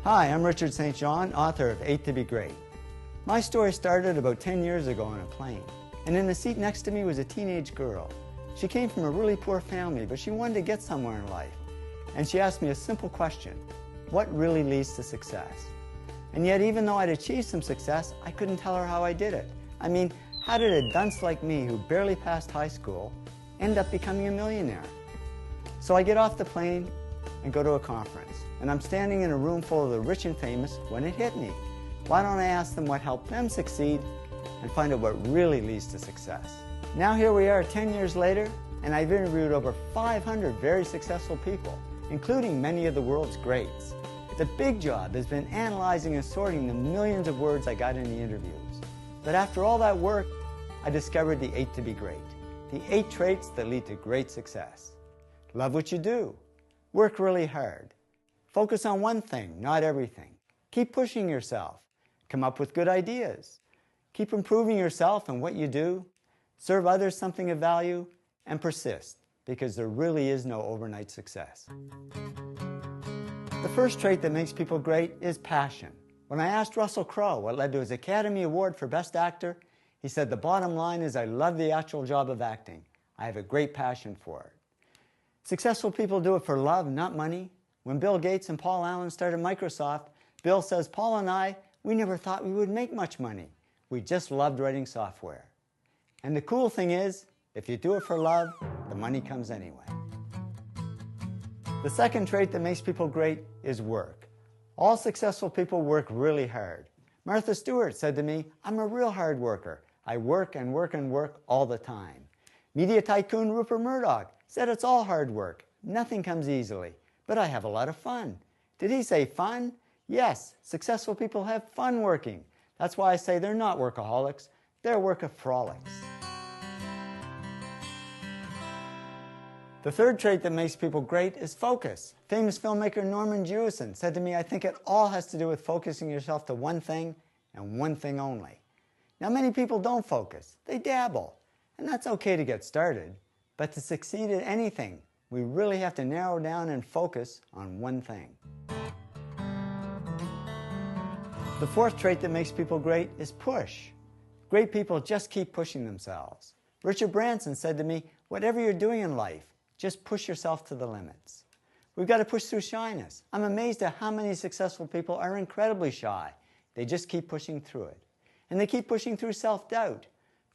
Hi, I'm Richard St. John, author of 8 to be Great. My story started about 10 years ago on a plane, and in the seat next to me was a teenage girl. She came from a really poor family, but she wanted to get somewhere in life. And she asked me a simple question: what really leads to success? And yet, even though I'd achieved some success, I couldn't tell her how I did it. I mean, how did a dunce like me, who barely passed high school, end up becoming a millionaire? So I get off the plane and go to a conference, and I'm standing in a room full of the rich and famous when it hit me. Why don't I ask them what helped them succeed and find out what really leads to success? Now here we are 10 years later, and I've interviewed over 500 very successful people, including many of the world's greats. The big job has been analyzing and sorting the millions of words I got in the interviews. But after all that work, I discovered the 8 to be Great, the 8 traits that lead to great success. Love what you do. Work really hard. Focus on one thing, not everything. Keep pushing yourself. Come up with good ideas. Keep improving yourself and what you do. Serve others something of value, and persist, because there really is no overnight success. The first trait that makes people great is passion. When I asked Russell Crowe what led to his Academy Award for Best Actor, he said, "The bottom line is I love the actual job of acting. I have a great passion for it." Successful people do it for love, not money. When Bill Gates and Paul Allen started Microsoft, Bill says, "Paul and I, we never thought we would make much money. We just loved writing software." And the cool thing is, if you do it for love, the money comes anyway. The second trait that makes people great is work. All successful people work really hard. Martha Stewart said to me, "I'm a real hard worker. I work and work and work all the time." Media tycoon Rupert Murdoch said it's all hard work. Nothing comes easily, but I have a lot of fun. Did he say fun? Yes, successful people have fun working. That's why I say they're not workaholics, they're workaholics. The third trait that makes people great is focus. Famous filmmaker Norman Jewison said to me, "I think it all has to do with focusing yourself to one thing and one thing only." Now, many people don't focus. They dabble. And that's okay to get started. But to succeed at anything, we really have to narrow down and focus on one thing. The fourth trait that makes people great is push. Great people just keep pushing themselves. Richard Branson said to me, "Whatever you're doing in life, just push yourself to the limits." We've got to push through shyness. I'm amazed at how many successful people are incredibly shy. They just keep pushing through it. And they keep pushing through self-doubt.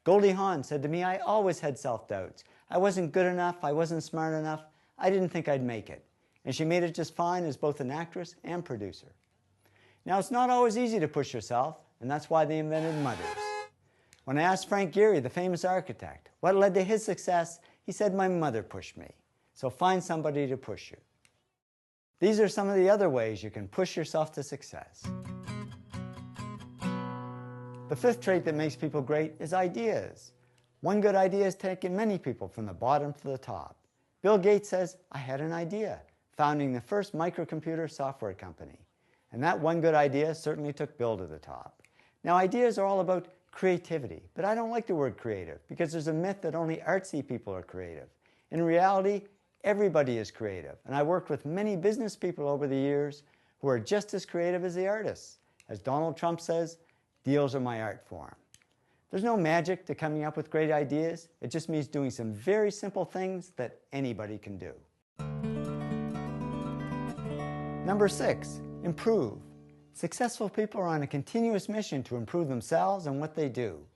Goldie Hawn said to me, "I always had self-doubts. I wasn't good enough, I wasn't smart enough, I didn't think I'd make it." And she made it just fine as both an actress and producer. Now, it's not always easy to push yourself, and that's why they invented mothers. When I asked Frank Gehry, the famous architect, what led to his success, he said, "My mother pushed me." So find somebody to push you. These are some of the other ways you can push yourself to success. The fifth trait that makes people great is ideas. One good idea has taken many people from the bottom to the top. Bill Gates says, "I had an idea," founding the first microcomputer software company. And that one good idea certainly took Bill to the top. Now, ideas are all about creativity, but I don't like the word creative because there's a myth that only artsy people are creative. In reality, everybody is creative, and I worked with many business people over the years who are just as creative as the artists. As Donald Trump says, "Deals are my art form." There's no magic to coming up with great ideas. It just means doing some very simple things that anybody can do. Number 6, improve. Successful people are on a continuous mission to improve themselves and what they do.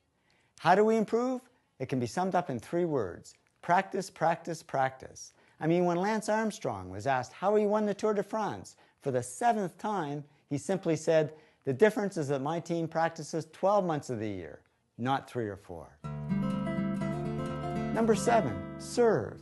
How do we improve? It can be summed up in 3 words: practice, practice, practice. I mean, when Lance Armstrong was asked how he won the Tour de France for the 7th time, he simply said, "The difference is that my team practices 12 months of the year, not 3 or 4. Number 7, serve.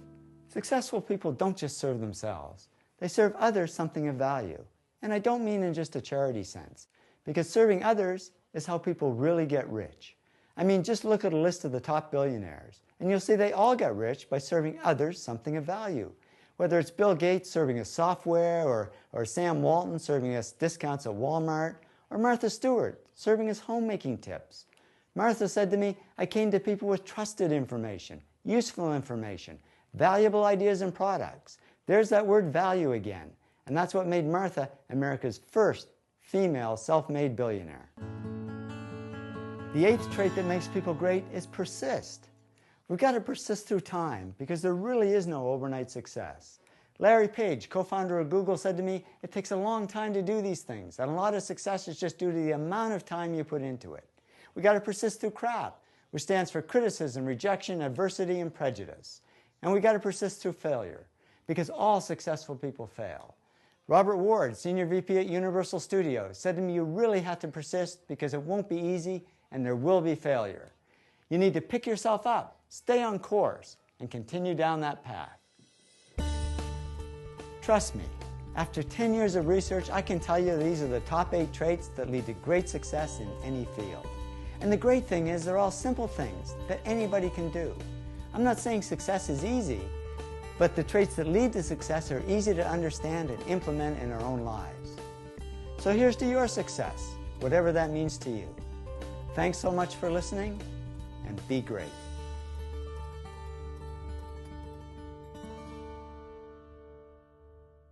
Successful people don't just serve themselves. They serve others something of value. And I don't mean in just a charity sense, because serving others is how people really get rich. I mean, just look at a list of the top billionaires, and you'll see they all got rich by serving others something of value. Whether it's Bill Gates serving us software, or Sam Walton serving us discounts at Walmart, or Martha Stewart serving us homemaking tips. Martha said to me, "I came to people with trusted information, useful information, valuable ideas and products." There's that word value again. And that's what made Martha America's first female self-made billionaire. The 8th trait that makes people great is persist. We've got to persist through time because there really is no overnight success. Larry Page, co-founder of Google, said to me, it takes a long time to do these things, and a lot of success is just due to the amount of time you put into it. We've got to persist through CRAP, which stands for criticism, rejection, adversity, and prejudice. And we've got to persist through failure, because all successful people fail. Robert Ward, Senior VP at Universal Studios, said to me, you really have to persist because it won't be easy and there will be failure. You need to pick yourself up, stay on course, and continue down that path. Trust me, after 10 years of research, I can tell you these are the top 8 traits that lead to great success in any field. And the great thing is they're all simple things that anybody can do. I'm not saying success is easy, but the traits that lead to success are easy to understand and implement in our own lives. So here's to your success, whatever that means to you. Thanks so much for listening, and be great.